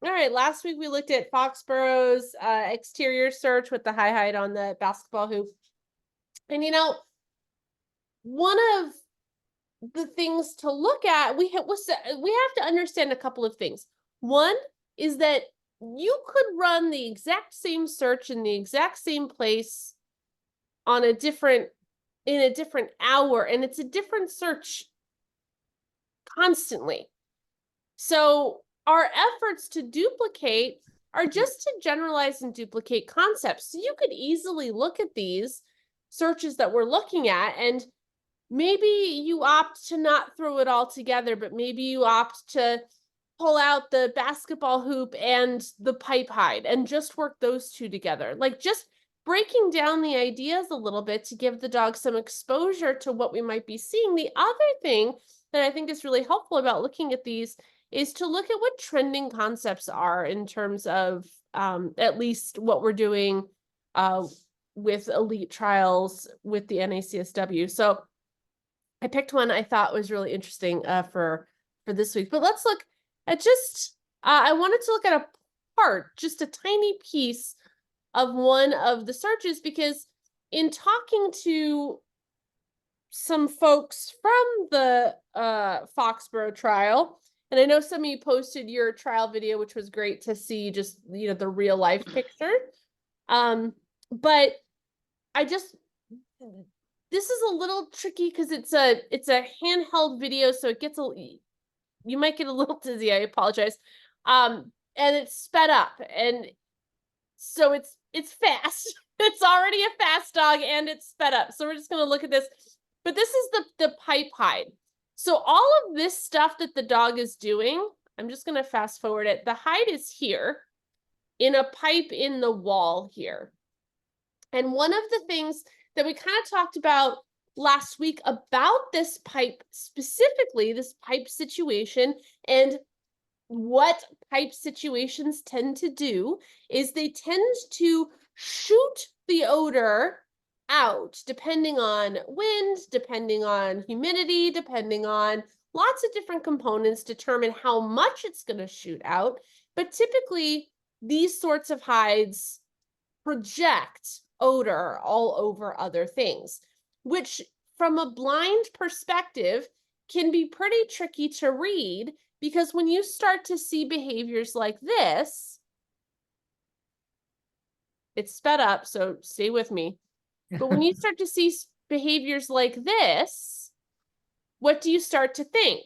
All right, last week we looked at Foxborough's exterior search with the high height on the basketball hoop. And one of the things to look at, we have to understand a couple of things. One is that you could run the exact same search in the exact same place in a different hour, and it's a different search constantly. So our efforts to duplicate are just to generalize and duplicate concepts. So you could easily look at these searches that we're looking at, and maybe you opt to not throw it all together, but maybe you opt to pull out the basketball hoop and the pipe hide and just work those two together. Like, just breaking down the ideas a little bit to give the dog some exposure to what we might be seeing. The other thing that I think is really helpful about looking at these is to look at what trending concepts are in terms of at least what we're doing with elite trials with the NACSW. So I picked one I thought was really interesting for this week. But let's look at just, I wanted to look at a part, just a tiny piece of one of the searches, because in talking to some folks from the Foxborough trial, and I know some of you posted your trial video, which was great to see, just the real life picture. But this is a little tricky because it's a handheld video, so it gets you might get a little dizzy. I apologize. And it's sped up, and so it's fast. It's already a fast dog, and it's sped up. So we're just gonna look at this. But this is the pipe hide. So all of this stuff that the dog is doing, I'm just gonna fast forward it. The hide is here in a pipe in the wall here. And one of the things that we kind of talked about last week about this pipe specifically, this pipe situation, and what pipe situations tend to do is they tend to shoot the odor out depending on wind, depending on humidity, depending on lots of different components determine how much it's going to shoot out. But typically these sorts of hides project odor all over other things, which from a blind perspective can be pretty tricky to read, because when you start to see behaviors like this, it's sped up, so stay with me. But when you start to see behaviors like this, what do you start to think?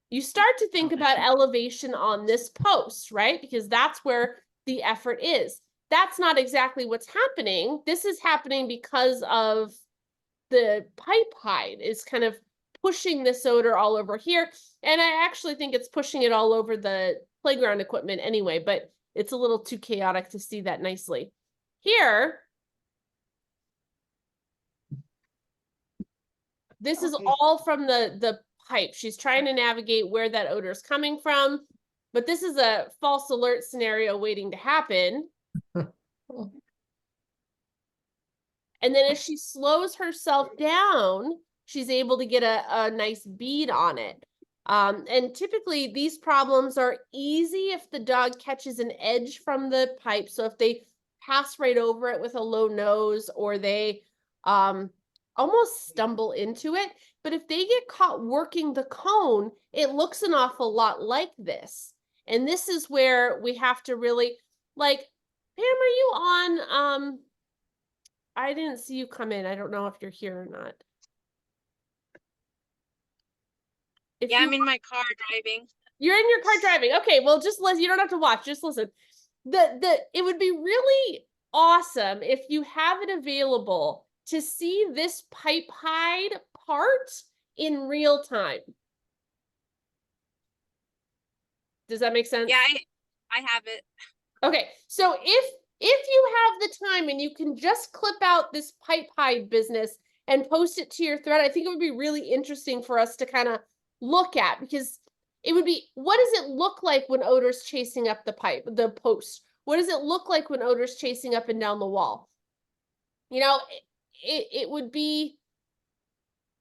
You start to think about elevation on this post, right? Because that's where the effort is. That's not exactly what's happening. This is happening because of the pipe hide is kind of pushing this odor all over here. And I actually think it's pushing it all over the playground equipment anyway, but it's a little too chaotic to see that nicely. Here, this is all from the pipe. She's trying to navigate where that odor is coming from, but this is a false alert scenario waiting to happen. And then as she slows herself down, she's able to get a nice bead on it. And typically these problems are easy if the dog catches an edge from the pipe. So if they pass right over it with a low nose, or they almost stumble into it. But if they get caught working the cone, it looks an awful lot like this. And this is where we have to really, like, Pam, are you on? I didn't see you come in. I don't know if you're here or not. Yeah, I'm in my car driving. You're in your car driving. Okay, well, just listen. You don't have to watch. Just listen. It would be really awesome if you have it available to see this pipe hide part in real time. Does that make sense? Yeah, I have it. Okay, so if you have the time and you can just clip out this pipe hide business and post it to your thread, I think it would be really interesting for us to kind of look at, because it would be, what does it look like when odor's chasing up the post? What does it look like when odor's chasing up and down the wall? It would be,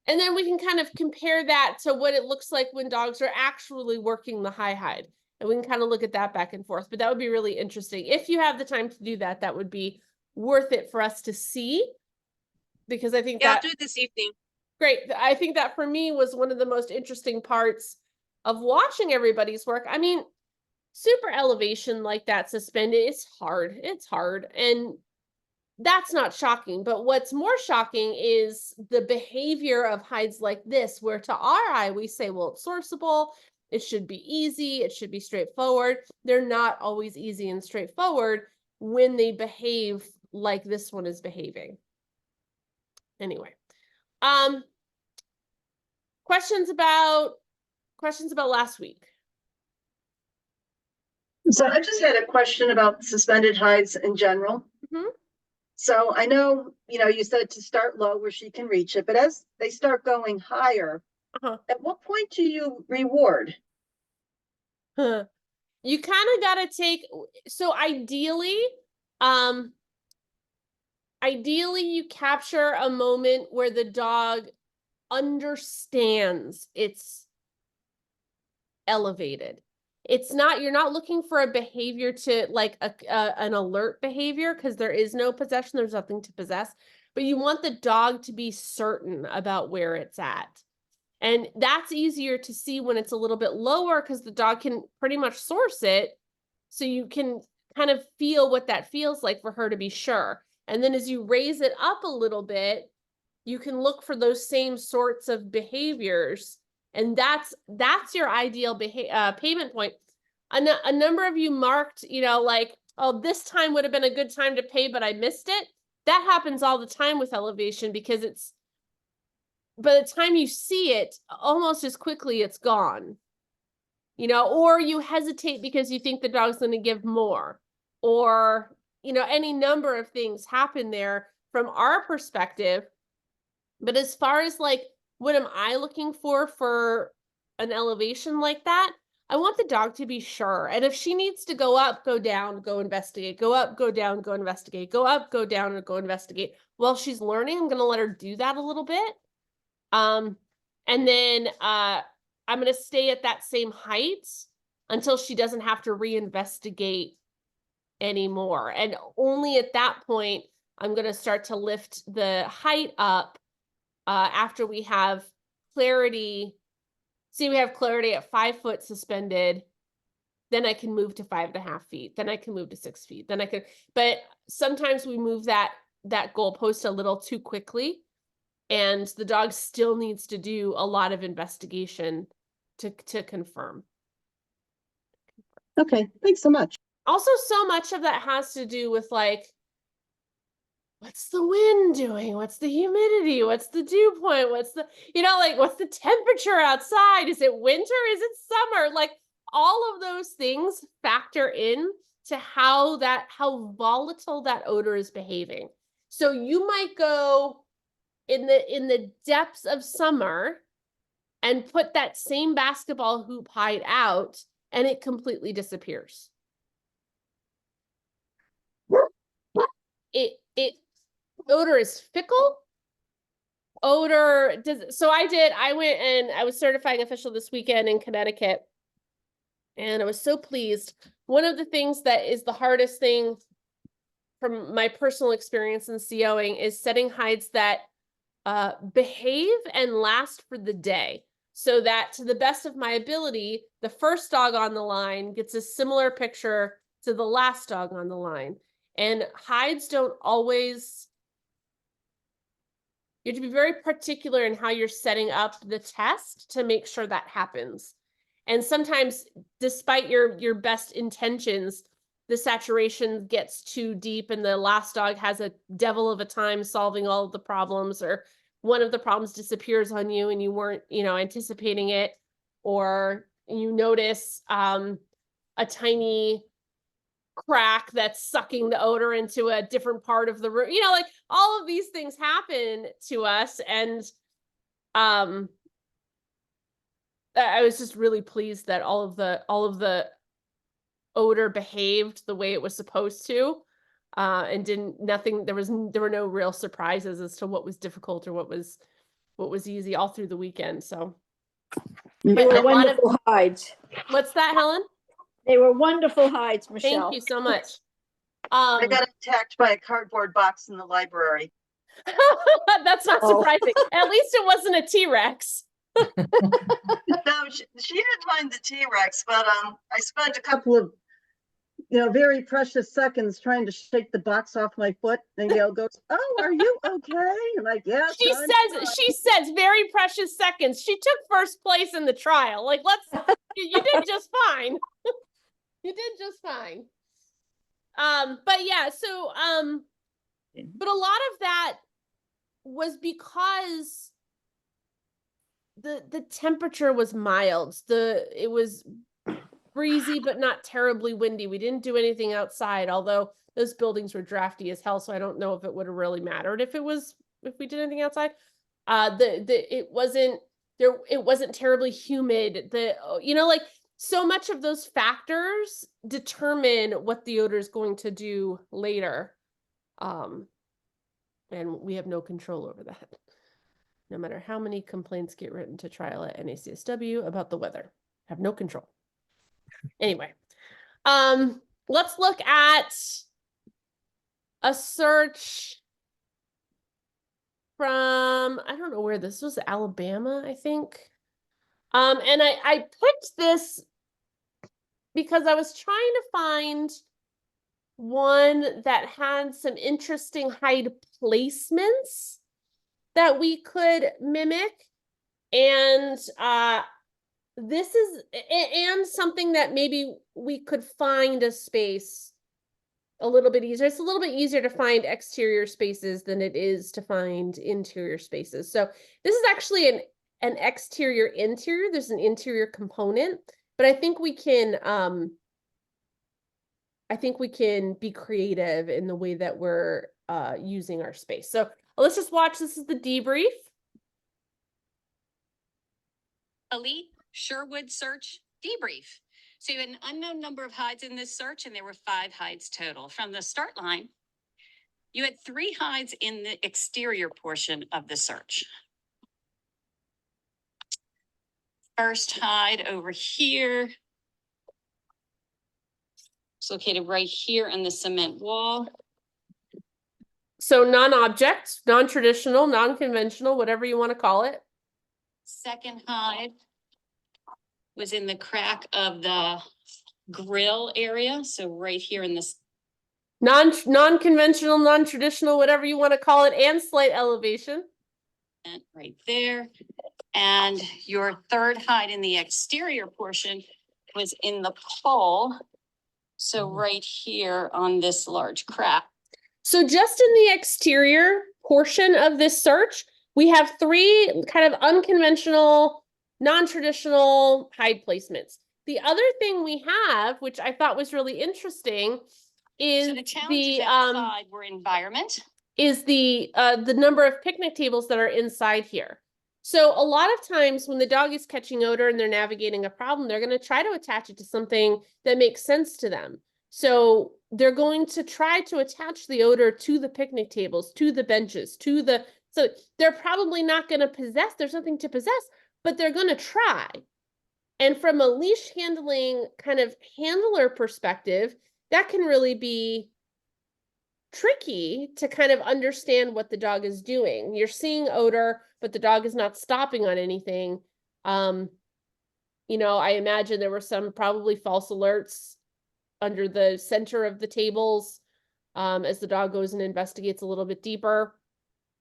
and then we can kind of compare that to what it looks like when dogs are actually working the high hide. and we can kind of look at that back and forth. But that would be really interesting. If you have the time to do that, that would be worth it for us to see, because I think Yeah, I'll that do it this evening. great. I think that for me was one of the most interesting parts of watching everybody's work. I mean, super elevation like that suspended, it's hard. It's hard. And that's not shocking. But what's more shocking is the behavior of hides like this, where to our eye, we say, well, it's sourceable. It should be easy. It should be straightforward. They're not always easy and straightforward when they behave like this one is behaving. Anyway, questions about last week? So I just had a question about suspended hides in general. Mhm. So I know, you said to start low where she can reach it, but as they start going higher, Uh-huh. at what point do you reward? Huh. You kind of got to take, so ideally you capture a moment where the dog understands it's elevated. It's not, you're not looking for a behavior to like an alert behavior, because there is no possession, there's nothing to possess, but you want the dog to be certain about where it's at. And that's easier to see when it's a little bit lower, because the dog can pretty much source it. So you can kind of feel what that feels like for her to be sure. And then as you raise it up a little bit, you can look for those same sorts of behaviors. And that's your ideal payment point. A number of you marked, like, oh, this time would have been a good time to pay, but I missed it. That happens all the time with elevation, because it's, by the time you see it, almost as quickly it's gone. Or you hesitate because you think the dog's going to give more, or, any number of things happen there from our perspective. But as far as like, what am I looking for an elevation like that? I want the dog to be sure. And if she needs to go up, go down, go investigate, go up, go down, go investigate, go up, go down, or go investigate. While she's learning, I'm going to let her do that a little bit. And then I'm going to stay at that same height until she doesn't have to reinvestigate anymore. And only at that point, I'm going to start to lift the height up after we have clarity. See, we have clarity at 5 foot suspended. Then I can move to 5.5 feet. Then I can move to 6 feet. Then I can, but sometimes we move that goalpost a little too quickly. And the dog still needs to do a lot of investigation to confirm. Okay, thanks so much. Also, so much of that has to do with like, what's the wind doing? What's the humidity? What's the dew point? What's the, like, what's the temperature outside? Is it winter? Is it summer? Like, all of those things factor in to how volatile that odor is behaving. So you might go in the depths of summer and put that same basketball hoop hide out, and it completely disappears. Odor is fickle. Odor does. So I went and I was certifying official this weekend in Connecticut, and I was so pleased. One of the things that is the hardest thing from my personal experience in COing is setting hides that behave and last for the day, so that to the best of my ability, the first dog on the line gets a similar picture to the last dog on the line. And hides don't always, you have to be very particular in how you're setting up the test to make sure that happens. And sometimes, despite your best intentions, the saturation gets too deep and the last dog has a devil of a time solving all of the problems, or one of the problems disappears on you and you weren't, anticipating it, or you notice a tiny crack that's sucking the odor into a different part of the room. Like, all of these things happen to us. And I was just really pleased that all of the odor behaved the way it was supposed to, and there were no real surprises as to what was difficult or what was easy all through the weekend. So They were wonderful hides. What's that, Helen? They were wonderful hides, Michelle. Thank you so much. I got attacked by a cardboard box in the library. That's not Oh. surprising. At least it wasn't a T-Rex. No, she didn't mind the T-Rex, but I spent a couple of, very precious seconds trying to shake the box off my foot. And Gail goes, "Oh, are you okay?" I'm like, "Yes." She says very precious seconds. She took first place in the trial. Like, you did just fine. You did just fine. But yeah, so but a lot of that was because the temperature was mild. It was breezy but not terribly windy. We didn't do anything outside, although those buildings were drafty as hell, so I don't know if it would have really mattered if we did anything outside. It wasn't terribly humid. Like so much of those factors determine what the odor is going to do later. And we have no control over that. No matter how many complaints get written to trial at NACSW about the weather, have no control. Anyway, let's look at a search from, I don't know where this was, Alabama, I think. And I picked this because I was trying to find one that had some interesting hide placements that we could mimic. And this is, and something that maybe we could find a space a little bit easier. It's a little bit easier to find exterior spaces than it is to find interior spaces. So this is actually an exterior interior. There's an interior component, but I think we can be creative in the way that we're using our space. So let's just watch. This is the debrief. Elite Sherwood search debrief. So you had an unknown number of hides in this search, and there were 5 hides total. From the start line, you had 3 hides in the exterior portion of the search. First hide over here. It's located right here in the cement wall. So non-object, non-traditional, non-conventional, whatever you want to call it. Second hide was in the crack of the grill area. So right here in this non-conventional, non-traditional, whatever you want to call it, and slight elevation. Right there. And your third hide in the exterior portion was in the pole. So right here on this large crack. So just in the exterior portion of this search, we have 3 kind of unconventional, non-traditional hide placements. The other thing we have, which I thought was really interesting, is so the challenges outside were environment. Is the number of picnic tables that are inside here. So a lot of times when the dog is catching odor and they're navigating a problem, they're going to try to attach it to something that makes sense to them. So they're going to try to attach the odor to the picnic tables, to the benches, so they're probably not going to possess, there's nothing to possess, but they're going to try. And from a leash handling kind of handler perspective, that can really be tricky to kind of understand what the dog is doing. You're seeing odor, but the dog is not stopping on anything. I imagine there were some probably false alerts under the center of the tables as the dog goes and investigates a little bit deeper.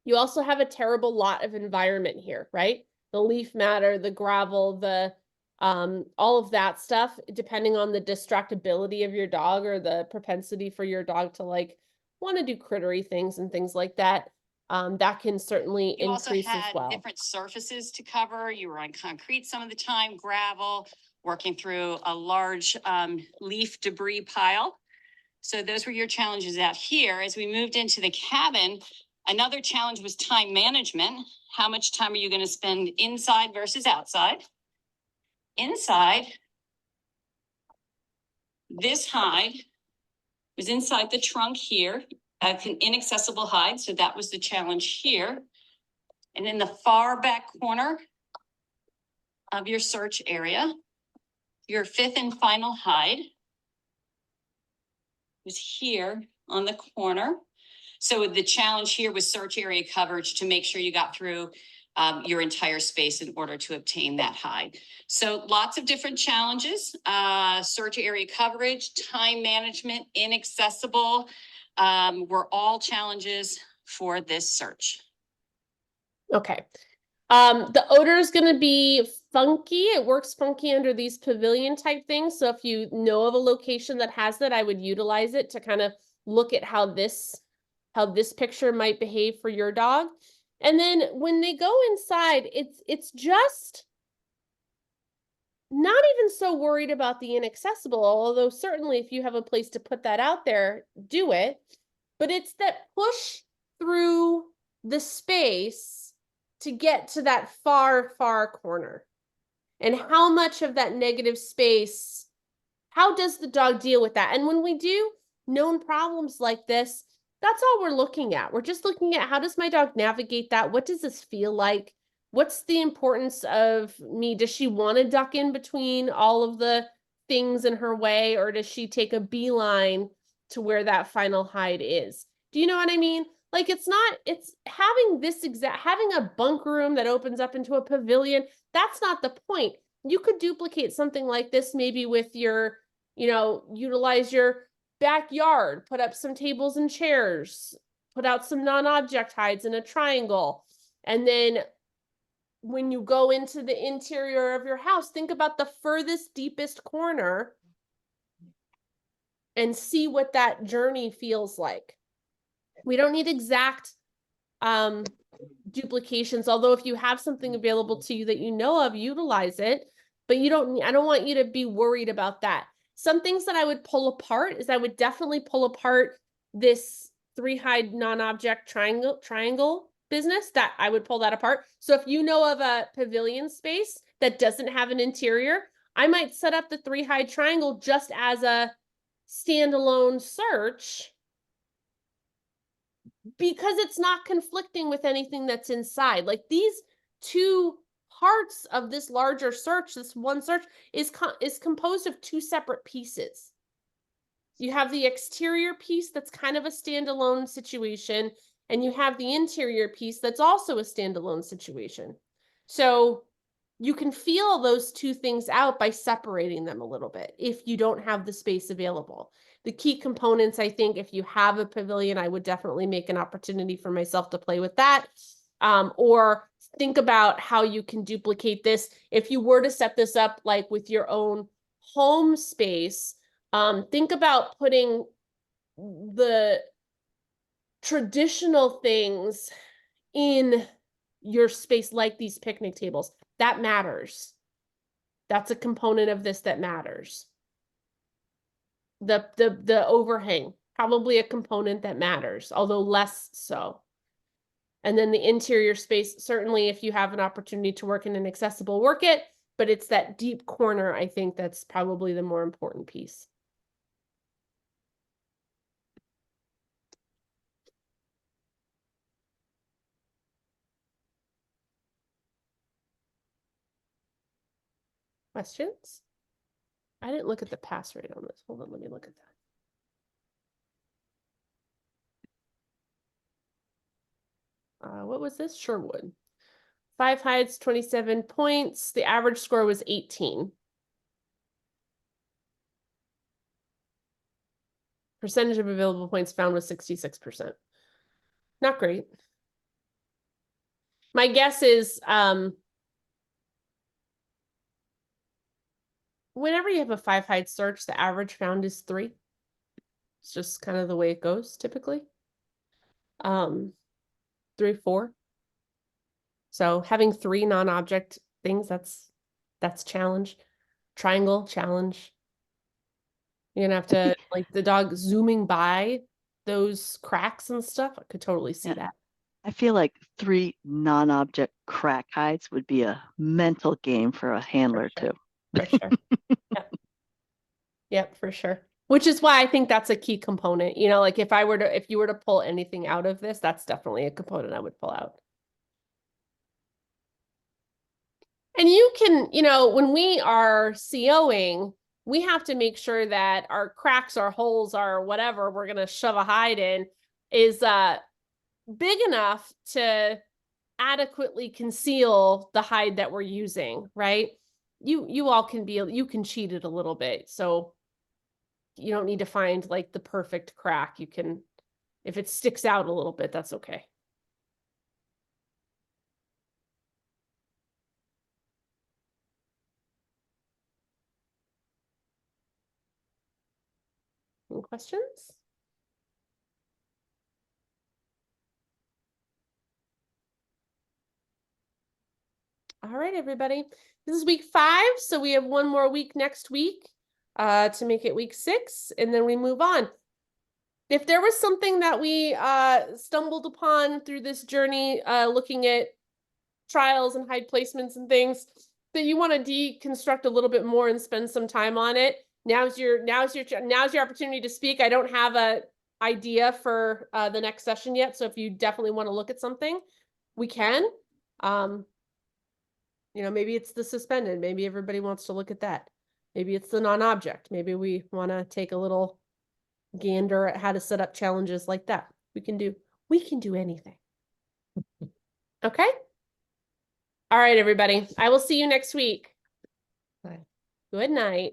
You also have a terrible lot of environment here, right? The leaf matter, the gravel, the all of that stuff, depending on the distractibility of your dog or the propensity for your dog to want to do crittery things and things like that. That can certainly You also increase had as well. different surfaces to cover. You were on concrete some of the time, gravel, working through a large leaf debris pile. So those were your challenges out here. As we moved into the cabin, another challenge was time management. How much time are you going to spend inside versus outside? Inside, this hide was inside the trunk here. That's an inaccessible hide, so that was the challenge here. And in the far back corner of your search area, your fifth and final hide was here on the corner. So the challenge here was search area coverage to make sure you got through your entire space in order to obtain that hide. So lots of different challenges, search area coverage, time management, inaccessible, were all challenges for this search. Okay. The odor is going to be funky. It works funky under these pavilion type things. So if you know of a location that has that, I would utilize it to kind of look at how this picture might behave for your dog. And then when they go inside, it's just not even so worried about the inaccessible, although certainly if you have a place to put that out there, do it. But it's that push through the space to get to that far, far corner. And how much of that negative space, how does the dog deal with that? And when we do known problems like this, that's all we're looking at. We're just looking at how does my dog navigate that? What does this feel like? What's the importance of me? Does she want to duck in between all of the things in her way, or does she take a beeline to where that final hide is? Do you know what I mean? Like it's having a bunk room that opens up into a pavilion. That's not the point. You could duplicate something like this maybe with your, utilize your backyard, put up some tables and chairs, put out some non-object hides in a triangle. And then when you go into the interior of your house, think about the furthest, deepest corner and see what that journey feels like. We don't need exact duplications, although if you have something available to you that you know of, utilize it. But I don't want you to be worried about that. Some things that I would pull apart is I would definitely pull apart this 3-hide non-object triangle business. That I would pull that apart. So if you know of a pavilion space that doesn't have an interior, I might set up the 3-hide triangle just as a standalone search, because it's not conflicting with anything that's inside. Like these two parts of this larger search, this one search is composed of two separate pieces. You have the exterior piece that's kind of a standalone situation, and you have the interior piece that's also a standalone situation. So you can feel those two things out by separating them a little bit if you don't have the space available. The key components, I think, if you have a pavilion, I would definitely make an opportunity for myself to play with that. Or think about how you can duplicate this. If you were to set this up like with your own home space, think about putting the traditional things in your space, like these picnic tables. That matters. That's a component of this that matters. The overhang, probably a component that matters, although less so. And then the interior space, certainly if you have an opportunity to work in an accessible, work it, but it's that deep corner, I think, that's probably the more important piece. Questions? I didn't look at the pass rate on this. Hold on, let me look at that. What was this? Sherwood. 5 hides, 27 points. The average score was 18. Percentage of available points found was 66%. Not great. My guess is whenever you have a 5-hide search, the average found is 3. It's just kind of the way it goes typically. 3, 4. So having 3 non-object things, that's challenge. Triangle, challenge. You're gonna have to, like, the dog zooming by those cracks and stuff. I could totally see that. I feel like 3 non-object crack hides would be a mental game for a handler too. For sure. Yep. Yep, for sure. Which is why I think that's a key component. Like if you were to pull anything out of this, that's definitely a component I would pull out. And you can, you know, when we are COing, we have to make sure that our cracks, our holes, our whatever we're gonna shove a hide in is big enough to adequately conceal the hide that we're using, right? You all can be, you can cheat it a little bit. So you don't need to find like the perfect crack. You can, if it sticks out a little bit, that's okay. Any questions? All right, everybody. This is week 5, so we have one more week next week to make it week 6, and then we move on. If there was something that we stumbled upon through this journey, looking at trials and hide placements and things that you want to deconstruct a little bit more and spend some time on it, now's your opportunity to speak. I don't have a idea for the next session yet, so if you definitely want to look at something, we can. You know, maybe it's the suspended. Maybe everybody wants to look at that. Maybe it's the non-object. Maybe we want to take a little gander at how to set up challenges like that. We can do anything. Okay. All right, everybody. I will see you next week. Bye. Good night.